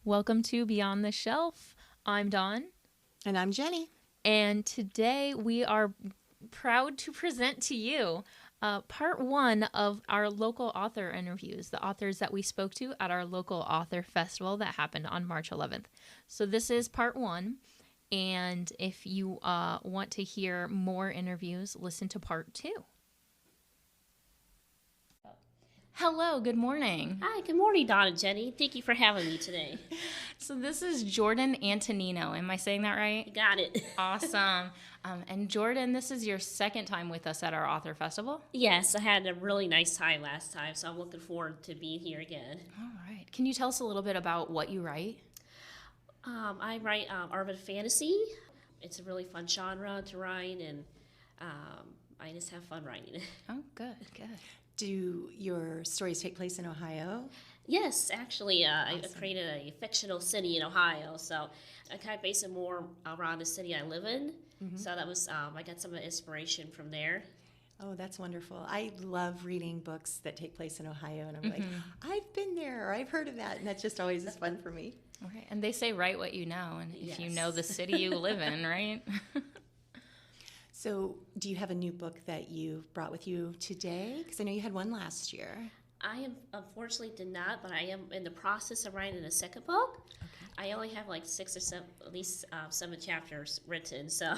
Welcome to Beyond the Shelf. I'm Dawn. And I'm Jenny. And today we are proud to present to you part one of our local author interviews, the authors that we spoke to at our local author festival that happened on March 11th. So this is part one. And if you want to hear more interviews, listen to part two. Hello, good morning. Hi, good morning, Dawn and Jenny. Thank you for having me today. So this is Jordan Antonino. Am I saying that right? You got it. Awesome. And Jordan, this is your second time with us at our author festival? Yes, I had a really nice time last time, so I'm looking forward to being here again. All right. Can you tell us a little bit about what you write? I write urban fantasy. It's a really fun genre to write, and I just have fun writing it. Oh, good, good. Do your stories take place in Ohio? Yes, actually, Awesome. I created a fictional city in Ohio, so I kind of base it more around the city I live in. Mm-hmm. So that was, I got some inspiration from there. Oh, that's wonderful. I love reading books that take place in Ohio, and I'm like, Mm-hmm. I've been there, or I've heard of that, and that just always is fun for me. Okay. And they say write what you know, and if you Yes. know the city you live in, right? So, do you have a new book that you brought with you today? Because I know you had one last year. I am unfortunately did not, but I am in the process of writing a second book. I only have like 6 or 7, at least 7 chapters written, so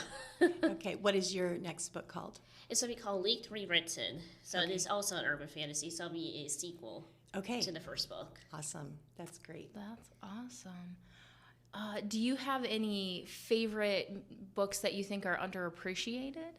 Okay, what is your next book called? it's gonna be called Leaked Rewritten. So Okay. it is also an urban fantasy, so it'll be a sequel Okay, to the first book. awesome. That's great. That's awesome. Do you have any favorite books that you think are underappreciated?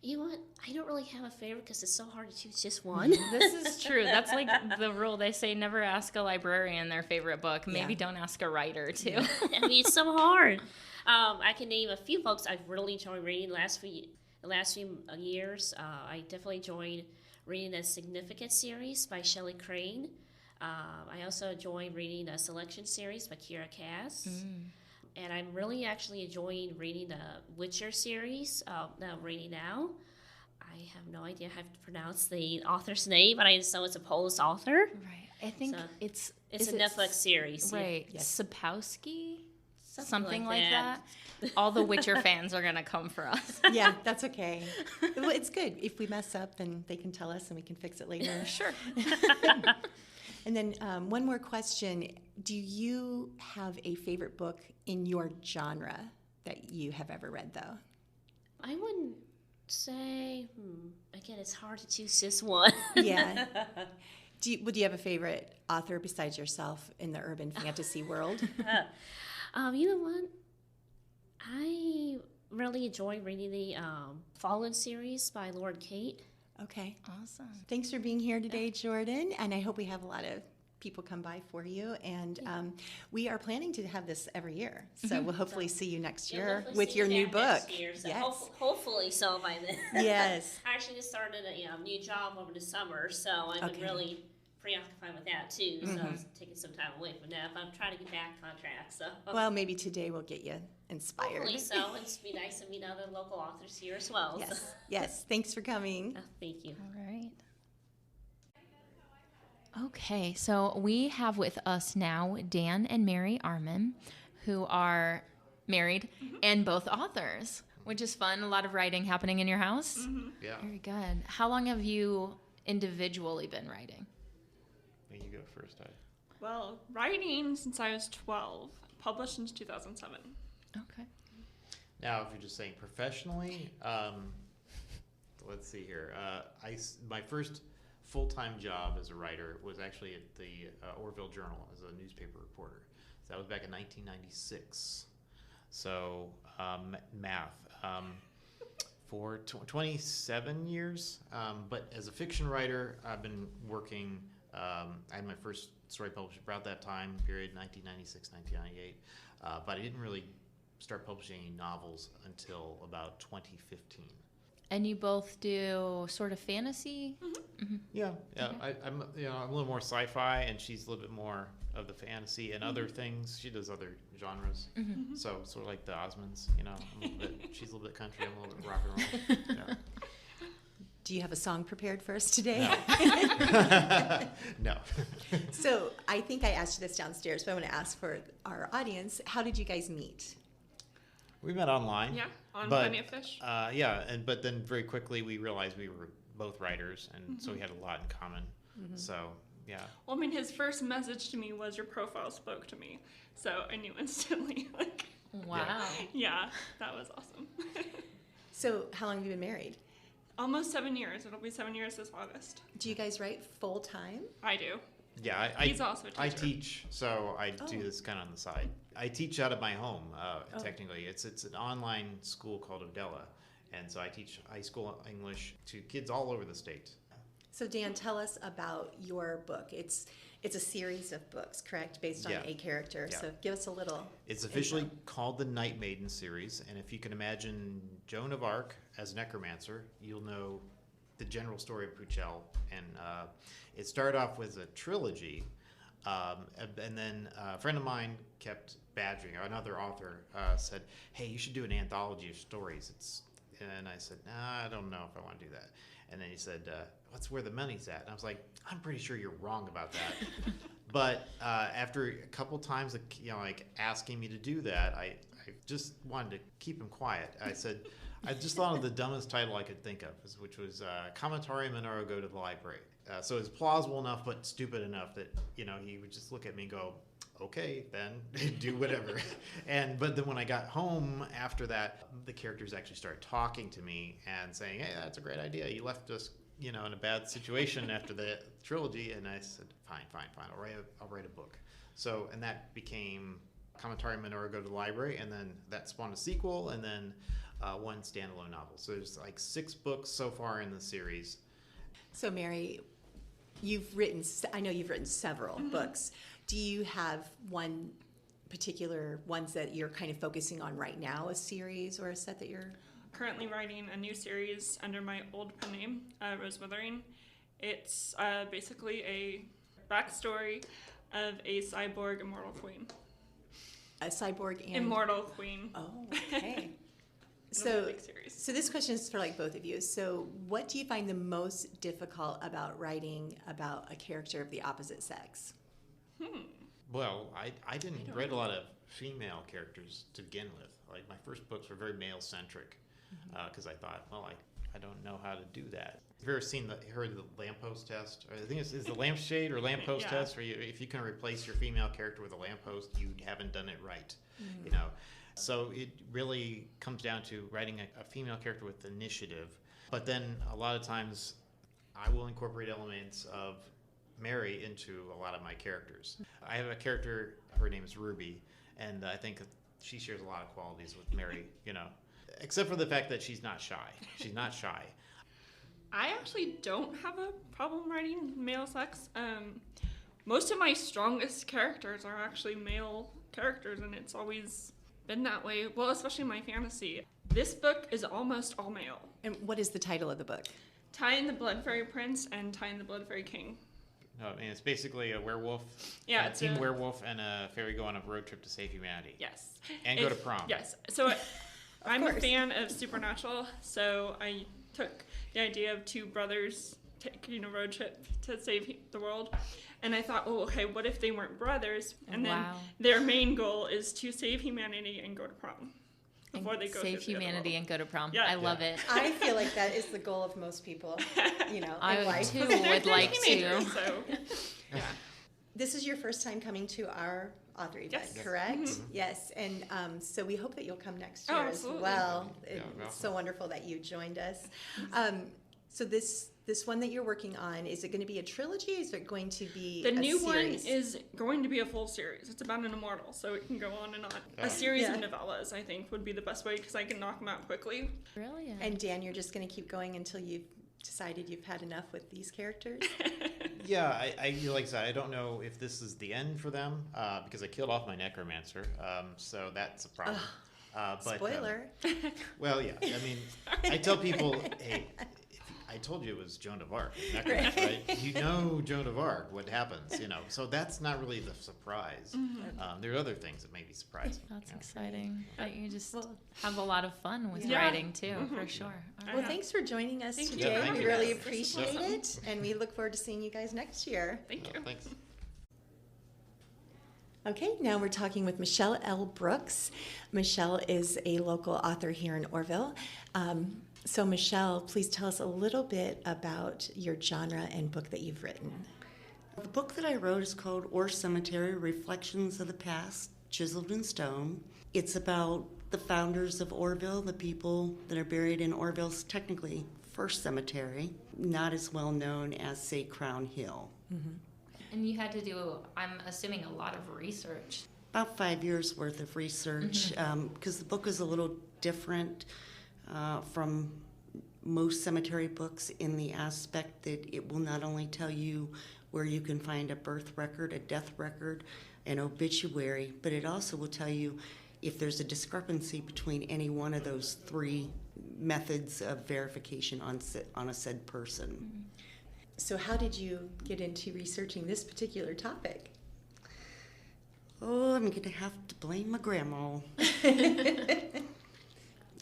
You know what? I don't really have a favorite because it's so hard to choose just one. This is true. That's like the rule. They say never ask a librarian their favorite book. Maybe Yeah. don't ask a writer, too. I mean, it's so hard. I can name a few books I've really enjoyed reading the last few years. I definitely enjoyed reading the Significant series by Shelley Crane. I also enjoy reading a Selection series by Kira Cass. And I'm really actually enjoying reading the Witcher series that I'm reading now. I have no idea how to pronounce the author's name, but I just know it's a Polish author. Right. I think So, it's It's is a it Netflix series. Right. Yes. Sapkowski? Something like like that. All the Witcher fans are going to come for us. Yeah, that's okay. Well, it's good. If we mess up, then they can tell us and we can fix it later. Sure. And then one more question. Do you have a favorite book in your genre that you have ever read, though? I wouldn't say, again, it's hard to choose just one. Yeah. Do you have a favorite author besides yourself in the urban fantasy world? You know what? I really enjoy reading the Fallen series by Lord Kate. Okay. Awesome. Thanks for being here today, Jordan. And I hope we have a lot of people come by for you. And we are planning to have this every year. So we'll hopefully see you next You'll year hopefully with see your me new back book. next year, so Yes. hopefully so by then. Yes. I actually just started a new job over the summer, so I've been Okay. really preoccupied with that too. So I was taking some time away from that, but I'm trying to get back on track. So Well, maybe today we'll get you inspired. hopefully so. It's be nice to meet other local authors here as well. So. Yes. Yes. Thanks for coming. Thank you. All right. Okay, so we have with us now Dan and Mary Arman, who are married and both authors, which is fun. A lot of writing happening in your house. Yeah. Very good. How long have you individually been writing? You go first. Well, writing since I was 12, published since 2007. Okay. Now, if you're just saying professionally, let's see here. My first full-time job as a writer was actually at the Orville Journal as a newspaper reporter. So that was back in 1996. So math. For 27 years. But as a fiction writer, I've been working. I had my first story published about that time period, 1996, 1998. But I didn't really start publishing any novels until about 2015. And you both do sort of fantasy? Yeah. Okay. I'm a little more sci-fi, and she's a little bit more of the fantasy and other things. She does other genres. So sort of like the Osmonds, I'm a little bit, she's a little bit country, I'm a little bit rock and roll. Yeah. Do you have a song prepared for us today? No. So I think I asked you this downstairs, but I want to ask for our audience. How did you guys meet? We met online. Yeah, on But, Plenty of Fish. but then very quickly we realized we were both writers, and so we had a lot in common. So, yeah. Well, I mean, his first message to me was, "Your profile spoke to me," so I knew instantly. Like, Wow. yeah, that was awesome. So how long have you been married? Almost 7 years. It'll be 7 years this August. Do you guys write full time? I do. Yeah, He's also a teacher. I teach, so I do Oh. this kind of on the side. I teach out of my home, technically. It's an online school called Odella, and so I teach high school English to kids all over the state. So Dan, tell us about your book. It's a series of books, correct? Based on Yeah. a character. Yeah. So give us a little. It's officially info. called the Night Maiden series, and if you can imagine Joan of Arc as necromancer, you'll know the general story of Puchel. And it started off with a trilogy, and then a friend of mine kept badgering, or another author said, "Hey, you should do an anthology of stories." And I said, "Nah, I don't know if I want to do that." And then he said, "What's where the money's at?" And I was like, "I'm pretty sure you're wrong about that." But after a couple times, like asking me to do that, I just wanted to keep him quiet. I said, I just thought of the dumbest title I could think of, which was Commentarium Minoro Go to the Library. So it's plausible enough, but stupid enough that he would just look at me and go, "Okay, then do whatever." But then when I got home after that, the characters actually started talking to me and saying, "Hey, that's a great idea. You left us, in a bad situation after the trilogy." And I said, "Fine. I'll write a book." So, and that became Commentarium Minoro Go to the Library, and then that spawned a sequel, and then one standalone novel. So there's like 6 books so far in the series. So Mary, I know you've written several books. Do you have one particular ones that you're kind of focusing on right now, a series or a set that you're... Currently writing a new series under my old pen name, Rose Withering. It's basically a backstory of a cyborg immortal queen. A cyborg and... Immortal queen. Oh, okay. It'll be a So, big series. so this question is for like both of you. So what do you find the most difficult about writing about a character of the opposite sex? Well, I didn't write a lot of female characters to begin with. Like, my first books were very male-centric because I thought, well, I don't know how to do that. Have you ever heard the lamppost test? I think it's the lampshade or lamppost Yeah. test, where if you can replace your female character with a lamppost, you haven't done it right, So it really comes down to writing a female character with initiative. But then a lot of times I will incorporate elements of Mary into a lot of my characters. I have a character, her name is Ruby, and I think she shares a lot of qualities with Mary, except for the fact that she's not shy. She's not shy. I actually don't have a problem writing male sex. Most of my strongest characters are actually male characters, and it's always been that way. Well, especially my fantasy. This book is almost all male. And what is the title of the book? Tyne the Blood Fairy Prince and Tyne the Blood Fairy King. No, I mean, it's basically a werewolf, Yeah, a it's teen a- werewolf, and a fairy go on a road trip to save humanity. Yes. And go to prom. Yes. So I'm a course. fan of Supernatural, so I took the idea of 2 brothers taking a road trip to save the world. And I thought, oh, okay, what if they weren't brothers? And then Wow. their main goal is to save humanity and go to prom before they go Save to the other humanity world. and go to prom. Yeah. I love it. I feel like that is the goal of most people, in I life. too They're would like teenagers, to. So, yeah. This is your first time coming to our author event, Yes. correct? Yes, and so we hope that you'll come next Oh, year as absolutely. well. Yeah, It's welcome. so wonderful that you joined us. So this one that you're working on, is it going to be a trilogy? Is it going to be The a new series? one is going to be a full series. It's about an immortal, so it can go on and on. Oh. A series Yeah. of novellas, I think, would be the best way because I can knock them out quickly. Brilliant. And Dan, you're just going to keep going until you've decided you've had enough with these characters? Yeah, I like I said, I don't know if this is the end for them because I killed off my necromancer, so that's a problem. But, Spoiler. well, yeah, I mean, I tell people, hey, I told you it was Joan of Arc, right? You know Joan of Arc, what happens, so that's not really the surprise. There are other things that may be surprising. That's you know. exciting. But you just Well- have a lot of fun with Yeah. writing too, for sure. All Well, right. thanks for joining us Thank you. today. Yeah, thank we you. really This is appreciate awesome. it, and we look forward to seeing you guys next year. Thank you. Well, thanks. Okay, now we're talking with Michelle L. Brooks. Michelle is a local author here in Orville. So, Michelle, please tell us a little bit about your genre and book that you've written. The book that I wrote is called Ore Cemetery, Reflections of the Past, Chiseled in Stone. It's about the founders of Orville, the people that are buried in Orville's technically first cemetery, not as well known as, say, Crown Hill. And you had to do, I'm assuming, a lot of research. About 5 years worth of research, because the book is a little different from most cemetery books in the aspect that it will not only tell you where you can find a birth record, a death record, an obituary, but it also will tell you if there's a discrepancy between any one of those three methods of verification on a said person. So, how did you get into researching this particular topic? Oh, I'm going to have to blame my grandma.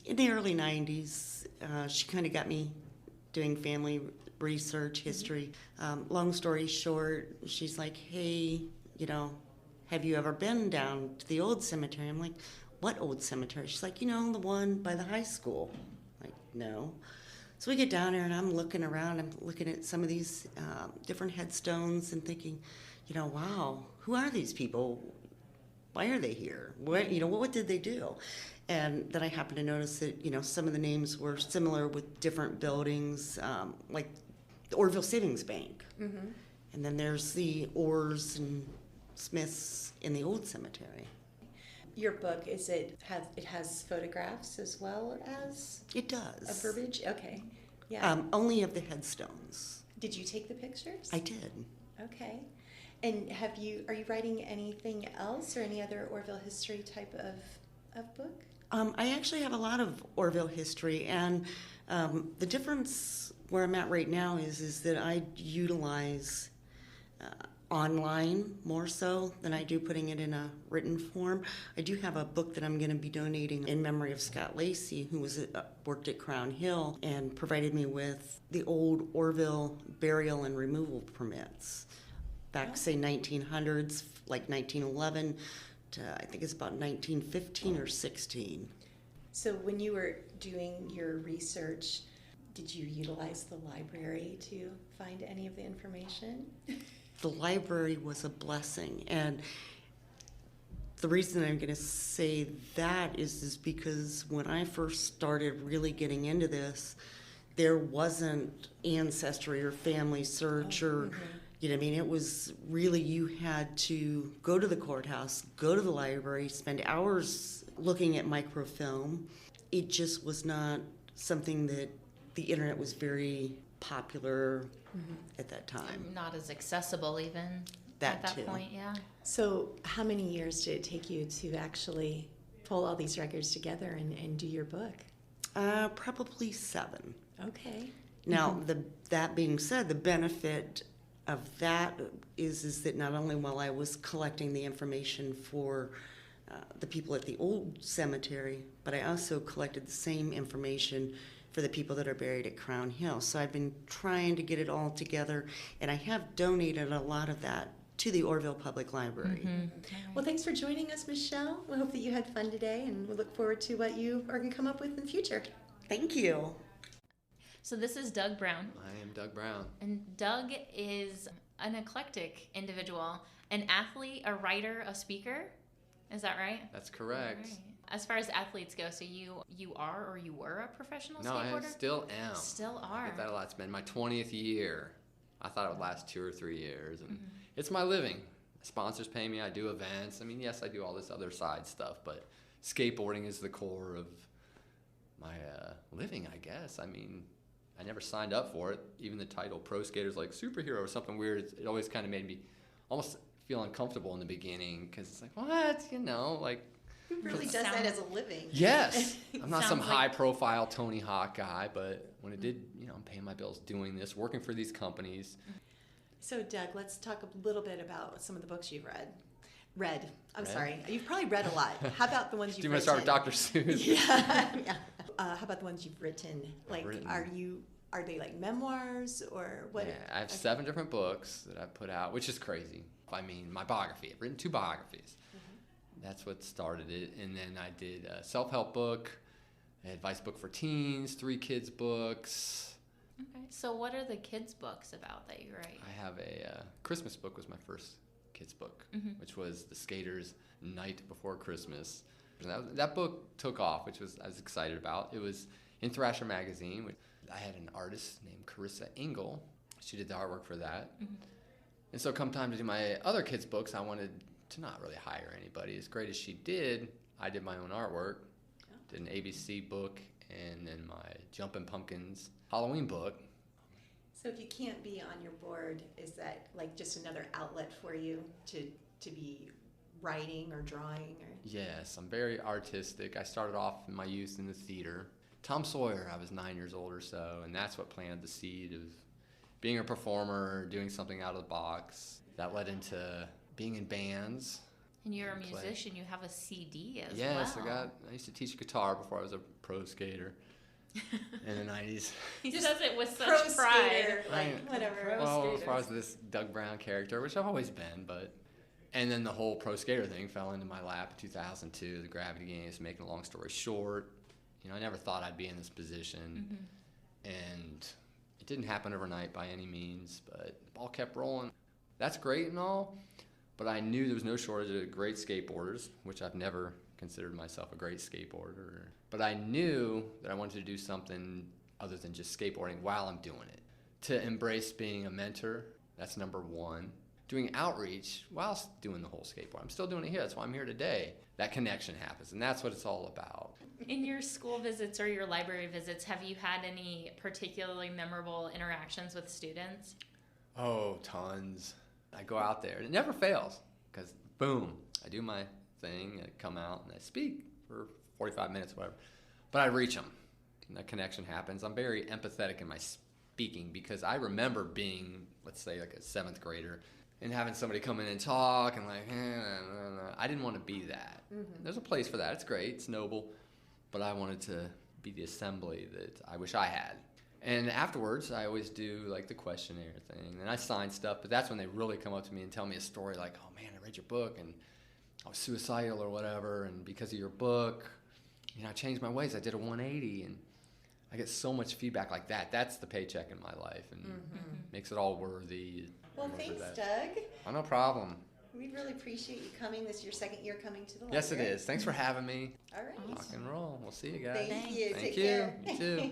In the early 90s, she kind of got me doing family research, history. Long story short, she's like, hey, have you ever been down to the old cemetery? I'm like, what old cemetery? She's like, the one by the high school. I'm like, no. So we get down there, and I'm looking around. I'm looking at some of these different headstones and thinking, wow, who are these people? Why are they here? What did they do? And then I happened to notice that, some of the names were similar with different buildings, like the Orville Savings Bank. And then there's the Orrs and Smiths in the old cemetery. Your book, it has photographs as well as It a does. verbiage? Okay. Yeah. Only of the headstones. Did you take the pictures? I did. Okay. And are you writing anything else or any other Orville history type of book? I actually have a lot of Orville history, and the difference where I'm at right now is that I utilize online more so than I do putting it in a written form. I do have a book that I'm going to be donating in memory of Scott Lacey, who worked at Crown Hill and provided me with the old Orville burial and removal permits back, say, 1900s, like 1911 to I think it's about 1915 or 16. So when you were doing your research, did you utilize the library to find any of the information? The library was a blessing, and the reason I'm going to say that is because when I first started really getting into this, there wasn't Ancestry or Family Search or it was really, you had to go to the courthouse, go to the library, spend hours looking at microfilm. It just was not something that the internet was very popular at that time. Not as accessible even That at that too. point, yeah. So how many years did it take you to actually pull all these records together and do your book? Probably 7. Okay. Now, that being said, the benefit of that is that not only while I was collecting the information for the people at the old cemetery, but I also collected the same information for the people that are buried at Crown Hill. So I've been trying to get it all together, and I have donated a lot of that to the Orville Public Library. Well, thanks for joining us, Michelle. We hope that you had fun today, and we look forward to what you are going to come up with in the future. Thank you. So this is Doug Brown. I am Doug Brown. And Doug is an eclectic individual, an athlete, a writer, a speaker. Is that right? That's correct. All right. As far as athletes go, so you are or you were a professional No, I skateboarder? still am. Still I are. get that a lot. It's been my 20th year. I thought it would last 2 or 3 years, and it's my living. Sponsors pay me. I do events. I mean, yes, I do all this other side stuff, but skateboarding is the core of my living, I guess. I mean, I never signed up for it. Even the title pro skater's like superhero or something weird. It always kind of made me almost feel uncomfortable in the beginning because it's like, what? Who really does that as a living? Yes. I'm not some Sounds like- high-profile Tony Hawk guy, but when it did, I'm paying my bills doing this, working for these companies. So, Doug, let's talk a little bit about some of the books you've read. I'm Read? sorry. You've probably read a lot. How about the ones Do you've you want written? to start with Dr. Seuss? Yeah. How about the ones you've written? Like, written. are they like memoirs or what? Yeah, I have 7 different books that I've put out, which is crazy. I mean, my biography. I've written 2 biographies. That's what started it. And then I did a self-help book, an advice book for teens, 3 kids books. Okay. So what are the kids' books about that you write? I have a Christmas book was my first kids book, which was The Skater's Night Before Christmas. And that book took off, which I was excited about. It was in Thrasher magazine. I had an artist named Carissa Engel. She did the artwork for that. And so come time to do my other kids' books, I wanted to not really hire anybody. As great as she did, I did my own artwork. Did an ABC book and then my Jumpin' Pumpkins Halloween book. So if you can't be on your board, is that like just another outlet for you to be writing or drawing or? Yes, I'm very artistic. I started off in my youth in the theater. Tom Sawyer, I was 9 years old or so, and that's what planted the seed of being a performer, doing something out of the box. That led into being in bands. And you're a and play. musician. You have a CD as Yes, well. I used to teach guitar before I was a pro skater in the 90s. He Just says it with such Pro pride. skater, like Right. whatever. Well, as far as this Doug Brown character, which I've always been, but... And then the whole pro skater thing fell into my lap in 2002, the Gravity Games, making a long story short. I never thought I'd be in this position. And it didn't happen overnight by any means, but the ball kept rolling. That's great and all, but I knew there was no shortage of great skateboarders, which I've never considered myself a great skateboarder. But I knew that I wanted to do something other than just skateboarding while I'm doing it. To embrace being a mentor, that's number 1. Doing outreach whilst doing the whole skateboard. I'm still doing it here. That's why I'm here today. That connection happens, and that's what it's all about. In your school visits or your library visits, have you had any particularly memorable interactions with students? Oh, tons. I go out there, and it never fails, because boom, I do my thing, I come out, and I speak for 45 minutes, whatever. But I reach them, and that connection happens. I'm very empathetic in my speaking, because I remember being, let's say, like a 7th grader, and having somebody come in and talk, and like, I didn't want to be that. There's a place for that. It's great. It's noble. But I wanted to be the assembly that I wish I had. And afterwards, I always do like the questionnaire thing. And I sign stuff, but that's when they really come up to me and tell me a story like, oh man, I read your book, and I was suicidal or whatever, and because of your book, I changed my ways. I did a 180, and I get so much feedback like that. That's the paycheck in my life, and makes it all worthy. Well, Remember thanks, that. Doug. Oh, no problem. We really appreciate you coming. This is your 2nd year coming to the library. Yes, it is. Thanks for having me. All right. Rock and roll. We'll see you guys. Thank you. Thank Take you. care. You too.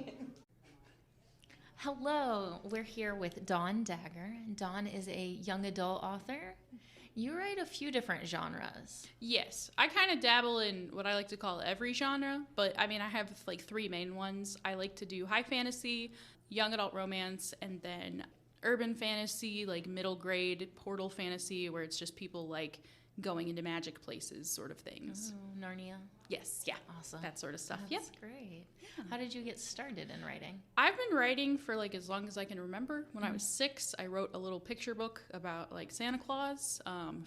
Hello, we're here with Dawn Dagger. Dawn is a young adult author. You write a few different genres. Yes, I kind of dabble in what I like to call every genre, but I mean, I have like 3 main ones. I like to do high fantasy, young adult romance, and then urban fantasy, like middle grade portal fantasy, where it's just people like going into magic places sort of things. Oh, Narnia. Yes, yeah, Awesome. that sort of stuff. Yeah. That's great. How did you get started in writing? I've been writing for like as long as I can remember. When I was 6, I wrote a little picture book about like Santa Claus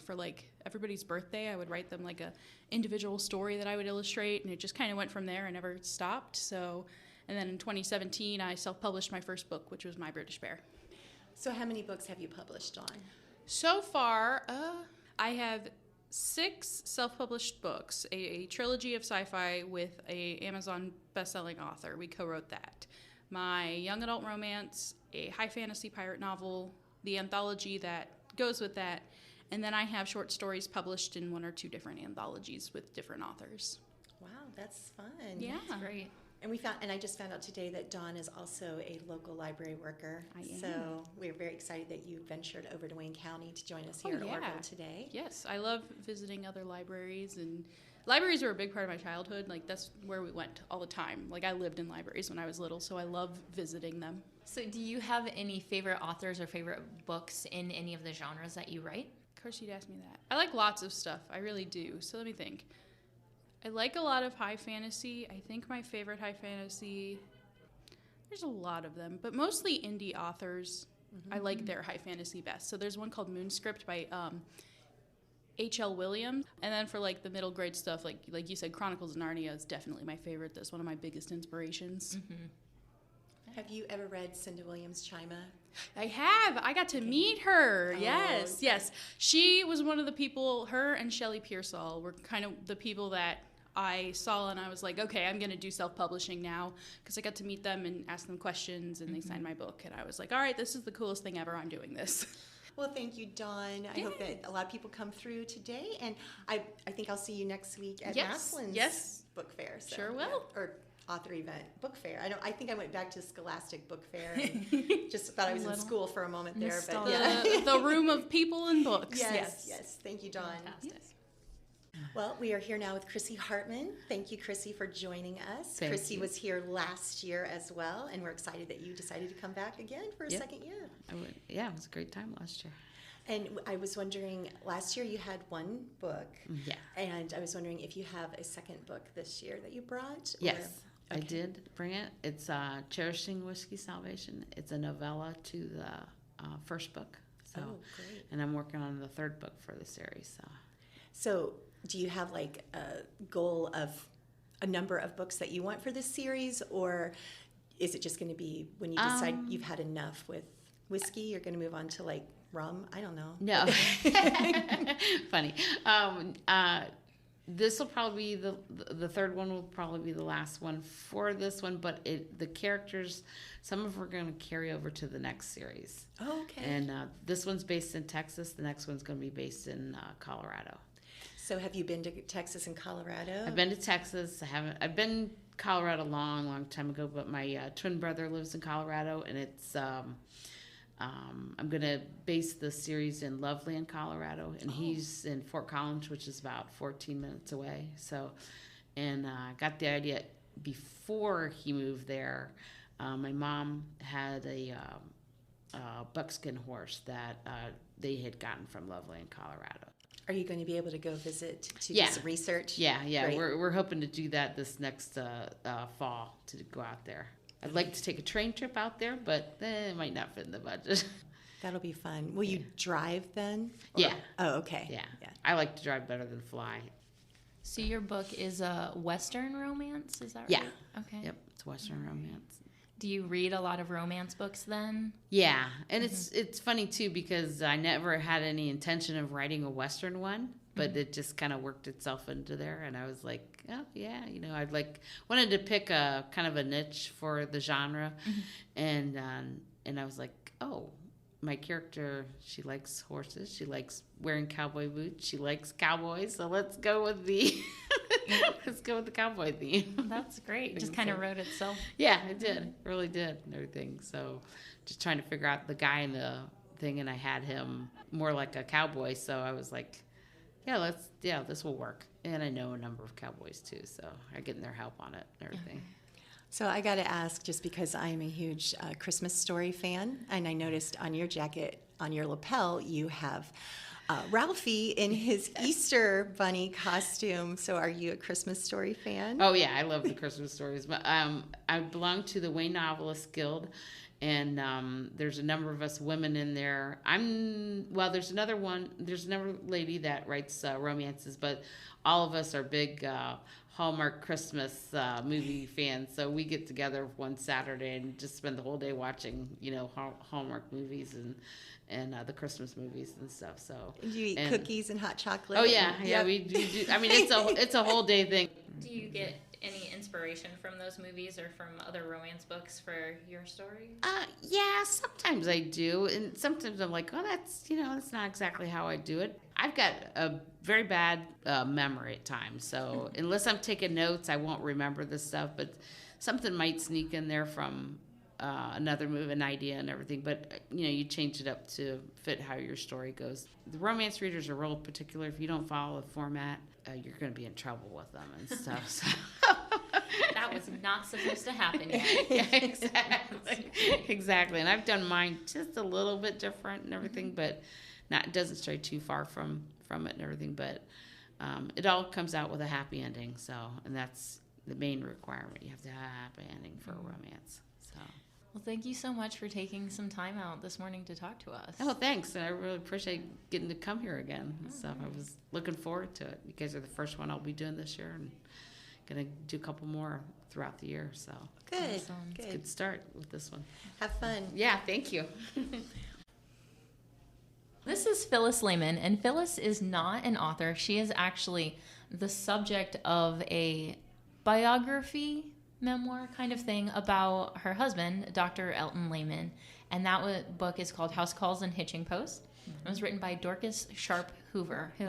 for like everybody's birthday. I would write them like a individual story that I would illustrate, and it just kind of went from there. I never stopped. So, and then in 2017, I self-published my first book, which was My British Bear. So how many books have you published on? So far, I have 6 self-published books, a trilogy of sci-fi with a Amazon best-selling author. We co-wrote that. My young adult romance, a high fantasy pirate novel, the anthology that goes with that, and then I have short stories published in 1 or 2 different anthologies with different authors. Wow, that's fun. Yeah. That's great. And I just found out today that Dawn is also a local library worker. I am. So we're very excited that you ventured over to Wayne County to join us here at yeah. Orville today. Yes, I love visiting other libraries, and libraries are a big part of my childhood. Like, that's where we went all the time. Like, I lived in libraries when I was little, so I love visiting them. So do you have any favorite authors or favorite books in any of the genres that you write? Of course, you'd ask me that. I like lots of stuff. I really do. So let me think. I like a lot of high fantasy. I think my favorite high fantasy There's a lot of them, but mostly indie authors. I like their high fantasy best. So there's one called Moonscript by H.L. Williams. And then for like the middle grade stuff, like you said, Chronicles of Narnia is definitely my favorite. That's one of my biggest inspirations. Have you ever read Cinda Williams' Chima? I have. I got to meet her. Oh, Yes, okay. yes. She was one of the people, her and Shelley Pearsall were kind of the people that I saw and I was like, okay, I'm going to do self-publishing now, because I got to meet them and ask them questions and they signed my book. And I was like, all right, this is the coolest thing ever. I'm doing this. Well, thank you, Dawn. I hope that a lot of people come through today, and I think I'll see you next week at Yes, Maslin's yes. book fair. So, Sure will. Or author event, book fair. I think I went back to Scholastic Book Fair and just thought I was in Little school for a moment there. But nostalgia. yeah. The room of people and books. Yes. Thank you, Dawn. Fantastic. Well, we are here now with Chrissy Hartman. Thank you, Chrissy, for joining us. Thank Chrissy you. was here last year as well, and we're excited that you decided to come back again for a Yep. second year. Yeah, it was a great time last year. And I was wondering, last year you had one book, Yeah. and I was wondering if you have a second book this year that you brought? or- Yes, I Okay. did bring it. It's Cherishing Whiskey Salvation. It's a novella to the first book. So, Oh, great. and I'm working on the third book for the series. So, So, do you have like a goal of a number of books that you want for this series, or is it just going to be when you decide you've had enough with whiskey, you're going to move on to like rum? I don't know. no, funny. This will probably be the third one. Will probably be the last one for this one. But the characters, some of them are going to carry over to the next series. Oh, okay. And this one's based in Texas. The next one's going to be based in Colorado. So, have you been to Texas and Colorado? I've been to Texas. I've been Colorado a long time ago, but my twin brother lives in Colorado, and it's I'm gonna base the series in Loveland, Colorado, and he's in Fort Collins, which is about 14 minutes away. So, and got the idea before he moved there. My mom had a buckskin horse that they had gotten from Loveland, Colorado. Are you going to be able to go visit to Yeah. do some research? Yeah, Great. we're hoping to do that this next fall to go out there. I'd like to take a train trip out there, but it might not fit in the budget. That'll be fun. Will you drive then? Or- Yeah. Oh, okay. Yeah, I like to drive better than fly. So your book is a Western romance, is that right? Yeah. Okay. Yep, it's Western romance. Do you read a lot of romance books then? Yeah, and it's funny too because I never had any intention of writing a Western one, but it just kind of worked itself into there, and I was like, oh yeah, I'd wanted to pick a kind of a niche for the genre, and I was like, oh, my character, she likes horses, she likes wearing cowboy boots, she likes cowboys, so let's go with the cowboy theme. That's great. Just kind of wrote itself. Yeah, it did. It really did and everything. So just trying to figure out the guy in the thing, and I had him more like a cowboy. So I was like, this will work. And I know a number of cowboys too, so I'm getting their help on it and everything. So I got to ask, just because I am a huge Christmas Story fan, and I noticed on your jacket, on your lapel, you have Ralphie in his Easter bunny costume. So are you a Christmas Story fan? Oh yeah, I love the Christmas stories. But I belong to the Wayne Novelists Guild, and there's a number of us women in there. There's another lady that writes romances, but all of us are big Hallmark Christmas movie fans. So we get together one Saturday and just spend the whole day watching, Hallmark movies and the Christmas movies and stuff. So Do you eat and- cookies and hot chocolate? Oh yeah, Yep. we do. I mean, it's a whole day thing. Do you get any inspiration from those movies or from other romance books for your story? Yeah, sometimes I do, and sometimes I'm like, oh, that's not exactly how I do it. I've got a very bad memory at times, so unless I'm taking notes, I won't remember this stuff. But something might sneak in there from another movie, an idea, and everything. But you change it up to fit how your story goes. The romance readers are real particular. If you don't follow the format, you're going to be in trouble with them and stuff. So. That was not supposed to happen yet. Yeah, exactly. And I've done mine just a little bit different and everything, but it doesn't stray too far from it and everything. But it all comes out with a happy ending. So, and that's the main requirement. You have to have a happy ending for a romance. So. Well, thank you so much for taking some time out this morning to talk to us. Oh, thanks. I really appreciate getting to come here again. So I was looking forward to it. You guys are the first one I'll be doing this year, and gonna do a couple more throughout the year. So Good. Awesome. it's a good start with this one. Have fun. Yeah, thank you. This is Phyllis Lehman, and Phyllis is not an author. She is actually the subject of a biography, memoir kind of thing about her husband, Dr. Elton Lehman. And that book is called House Calls and Hitching Posts. It was written by Dorcas Sharp Hoover, who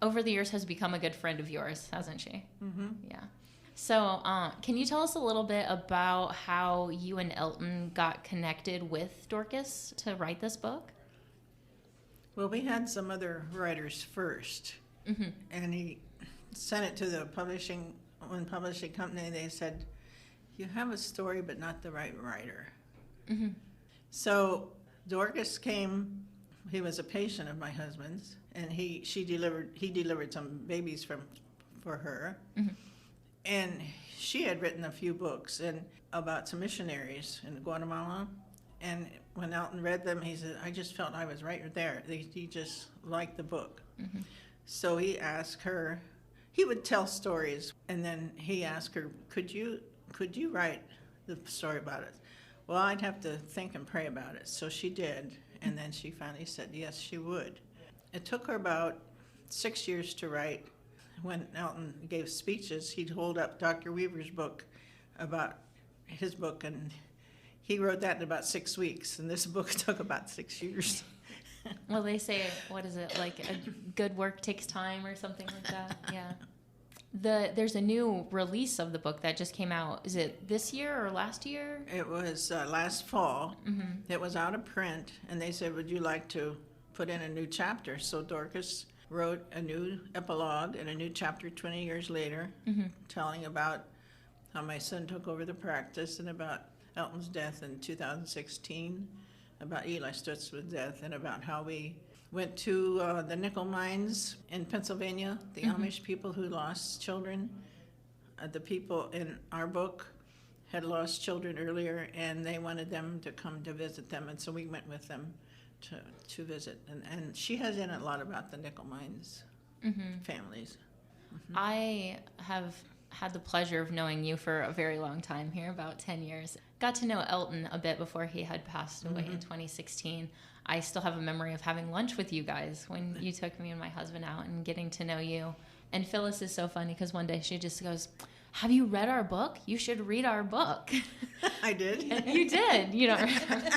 over the years has become a good friend of yours, hasn't she? Mm-hmm. Yeah. So can you tell us a little bit about how you and Elton got connected with Dorcas to write this book? Well, we had some other writers first, and he sent it to the publishing company. They said, "You have a story, but not the right writer." So Dorcas came. He was a patient of my husband's, and he delivered some babies for her, and she had written a few books about some missionaries in Guatemala. And when Elton read them, he said, "I just felt I was right there." He just liked the book. So he asked her, he would tell stories, and then he asked her, could you write the story about it? Well, I'd have to think and pray about it. So she did, and then she finally said yes, she would. It took her about 6 years to write. When Elton gave speeches, he'd hold up Dr. Weaver's book about his book, and he wrote that in about 6 weeks, and this book took about 6 years. Well, they say, what is it, like a good work takes time or something like that? Yeah. There's a new release of the book that just came out. Is it this year or last year? It was last fall. It was out of print, and they said, "Would you like to put in a new chapter?" So Dorcas wrote a new epilogue and a new chapter 20 years later, telling about how my son took over the practice and about Elton's death in 2016, about Eli Stutzman's death, and about how we went to the nickel mines in Pennsylvania, the Amish people who lost children. The people in our book had lost children earlier, and they wanted them to come to visit them, and so we went with them to visit. And she has in it a lot about the nickel mines families. I have had the pleasure of knowing you for a very long time here, about 10 years. Got to know Elton a bit before he had passed away in 2016. I still have a memory of having lunch with you guys when you took me and my husband out and getting to know you. And Phyllis is so funny because one day she just goes, "Have you read our book? You should read our book." I did. And you did. You don't remember.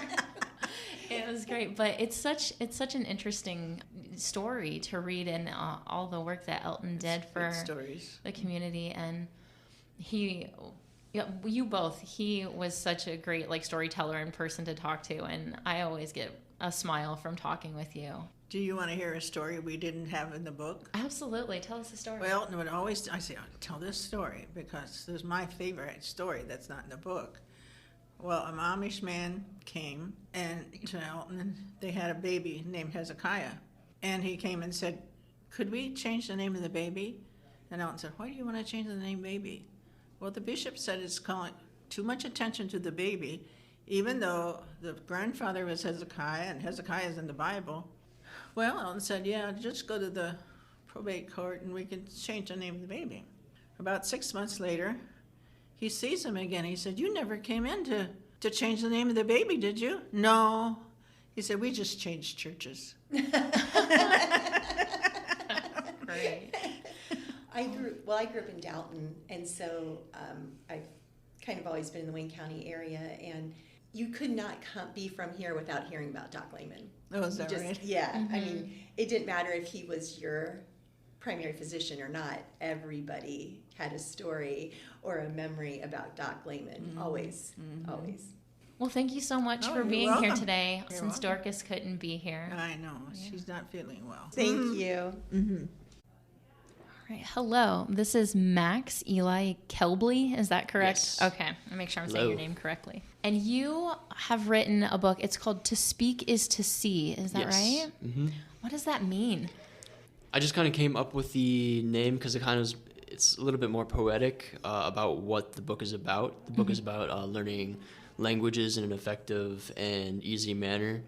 It was great, but it's such an interesting story to read, and all the work that Elton did for the community. And he was such a great storyteller and person to talk to, and I always get a smile from talking with you. Do you want to hear a story we didn't have in the book? Absolutely. Tell us a story. Well, Elton would always, I say, "I'll tell this story because this is my favorite story that's not in the book." Well, an Amish man came and to Elton, and they had a baby named Hezekiah. And he came and said, "Could we change the name of the baby?" And Elton said, "Why do you want to change the name baby?" Well, the bishop said it's calling too much attention to the baby, even though the grandfather was Hezekiah, and Hezekiah is in the Bible. Well, Elton said, "Yeah, just go to the probate court and we can change the name of the baby." About 6 months later, he sees him again. He said, "You never came in to change the name of the baby, did you?" "No." He said, "We just changed churches." Great. I grew up in Dalton, and so I've kind of always been in the Wayne County area, and you could not be from here without hearing about Doc Lehman. Oh, is that right? Yeah. I mean, it didn't matter if he was your primary physician or not. Everybody had a story or a memory about Doc Lehman. Always. Well, thank you so much for you're being here welcome. today, You're since welcome. Dorcas couldn't be here. I know. She's not feeling well. Thank you. All right. Hello. This is Max Eli Kelbley. Is that correct? Yes. Okay. I'll make sure I'm saying Hello. your name correctly. And you have written a book. It's called To Speak is to See. Is that Yes. right? Mm-hmm. What does that mean? I just kind of came up with the name because it's a little bit more poetic about what the book is about. The book is about learning languages in an effective and easy manner.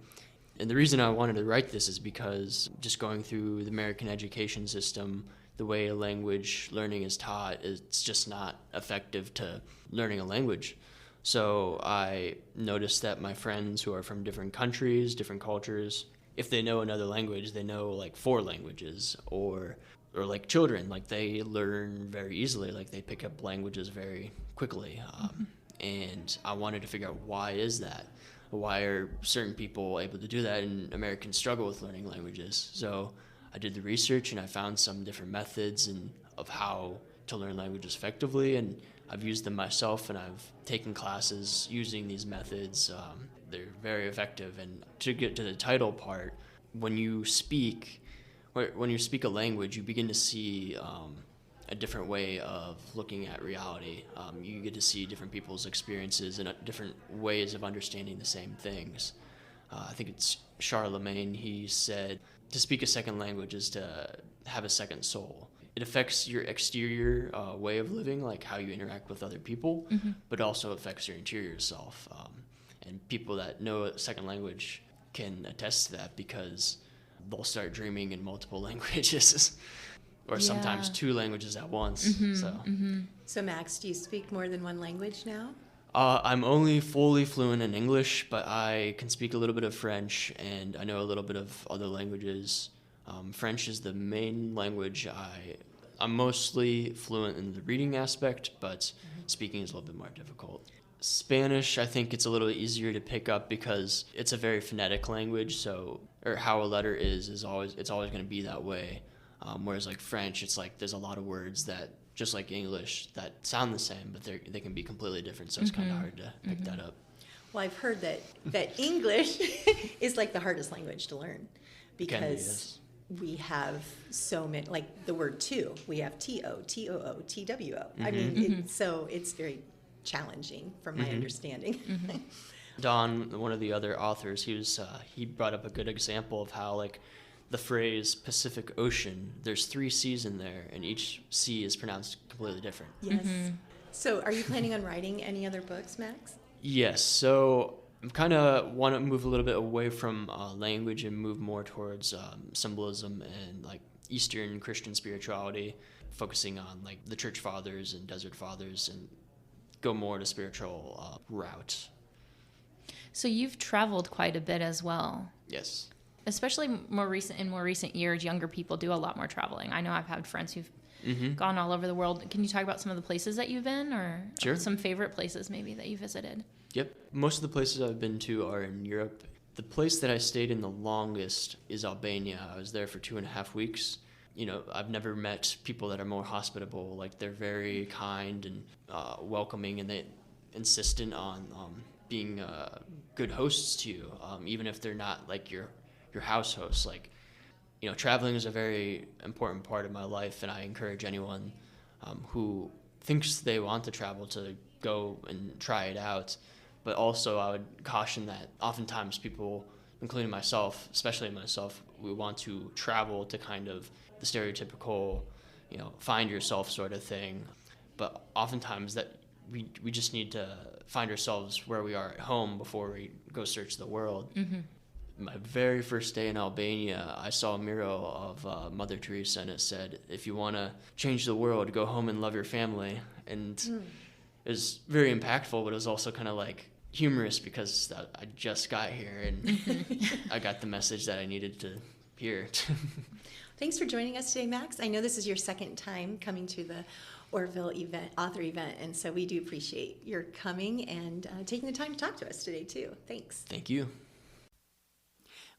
And the reason I wanted to write this is because just going through the American education system, the way language learning is taught, it's just not effective to learning a language. So I noticed that my friends who are from different countries, different cultures, if they know another language, they know like 4 languages, or like children, like they learn very easily, like they pick up languages very quickly. And I wanted to figure out, why is that? Why are certain people able to do that and Americans struggle with learning languages? So I did the research and I found some different methods of how to learn languages effectively, and I've used them myself, and I've taken classes using these methods. They're very effective. And to get to the title part, when you speak a language, you begin to see a different way of looking at reality. You get to see different people's experiences and different ways of understanding the same things. I think it's Charlemagne, he said, to speak a second language is to have a second soul. It affects your exterior way of living, like how you interact with other people, but also affects your interior self. And people that know a second language can attest to that, because they'll start dreaming in multiple languages, or sometimes 2 languages at once. So Max, do you speak more than one language now? I'm only fully fluent in English, but I can speak a little bit of French, and I know a little bit of other languages. French is the main language. I'm mostly fluent in the reading aspect, but speaking is a little bit more difficult. Spanish, I think it's a little easier to pick up because it's a very phonetic language, or how a letter is always going to be that way. Whereas like French, it's like there's a lot of words that, just like English, that sound the same, but they can be completely different, so it's kind of hard to pick that up. Well, I've heard that English is like the hardest language to learn, because we have so many, like the word to, we have T-O, T-O-O, T-W-O. I mean, it's very challenging from my understanding. Don, one of the other authors, he brought up a good example of how, like, the phrase Pacific Ocean, there's 3 seas in there, and each sea is pronounced completely different. Yes. So are you planning on writing any other books, Max? Yes, so I'm kind of want to move a little bit away from language and move more towards symbolism and like Eastern Christian spirituality, focusing on like the Church Fathers and Desert Fathers, and go more to spiritual route. So you've traveled quite a bit as well. Yes. Especially in more recent years, younger people do a lot more traveling. I know I've had friends who've gone all over the world. Can you talk about some of the places that you've been, or Sure. some favorite places maybe that you visited? Yep. Most of the places I've been to are in Europe. The place that I stayed in the longest is Albania. I was there for 2.5 weeks. You know, I've never met people that are more hospitable. Like, they're very kind and welcoming, and they insistent on being good hosts to you, even if they're not like your house hosts. Like, you know, traveling is a very important part of my life, and I encourage anyone who thinks they want to travel to go and try it out. But also I would caution that oftentimes people, including myself, especially myself, we want to travel to kind of the stereotypical, you know, find yourself sort of thing. But oftentimes that we just need to find ourselves where we are at home before we go search the world. My very first day in Albania, I saw a mural of Mother Teresa, and it said, "If you want to change the world, go home and love your family." And it was very impactful, but it was also kind of like humorous, because I just got here and I got the message that I needed to hear. Thanks for joining us today, Max. I know this is your second time coming to the Orville author event, and so we do appreciate your coming and taking the time to talk to us today too. Thanks. Thank you.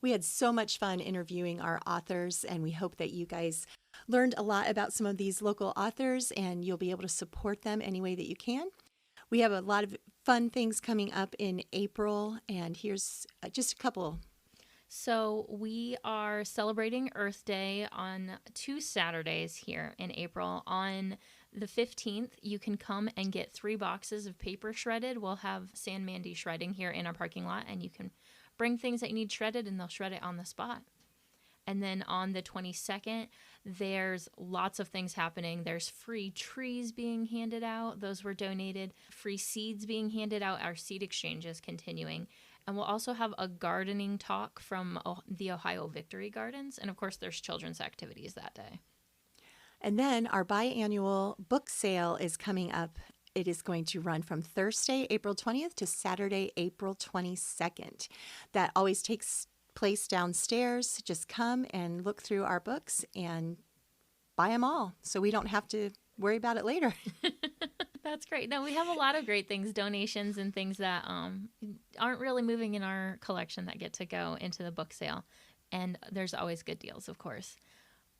We had so much fun interviewing our authors, and we hope that you guys learned a lot about some of these local authors, and you'll be able to support them any way that you can. We have a lot of fun things coming up in April, and here's just a couple. So we are celebrating Earth Day on 2 Saturdays here in April. On the 15th, you can come and get 3 boxes of paper shredded. We'll have San Mandy shredding here in our parking lot, and you can bring things that you need shredded, and they'll shred it on the spot. And then on the 22nd, there's lots of things happening. There's free trees being handed out. Those were donated. Free seeds being handed out. Our seed exchange is continuing. And we'll also have a gardening talk from the Ohio Victory Gardens. And of course, there's children's activities that day. And then our biannual book sale is coming up. It is going to run from Thursday, April 20th to Saturday, April 22nd. That always takes place downstairs. Just come and look through our books and buy them all so we don't have to worry about it later. That's great. No, we have a lot of great things, donations and things that aren't really moving in our collection that get to go into the book sale. And there's always good deals, of course.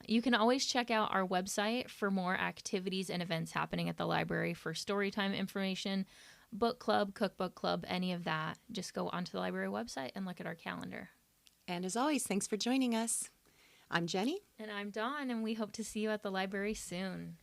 You can always check out our website for more activities and events happening at the library for storytime information, book club, cookbook club, any of that. Just go onto the library website and look at our calendar. And as always, thanks for joining us. I'm Jenny. And I'm Dawn, and we hope to see you at the library soon.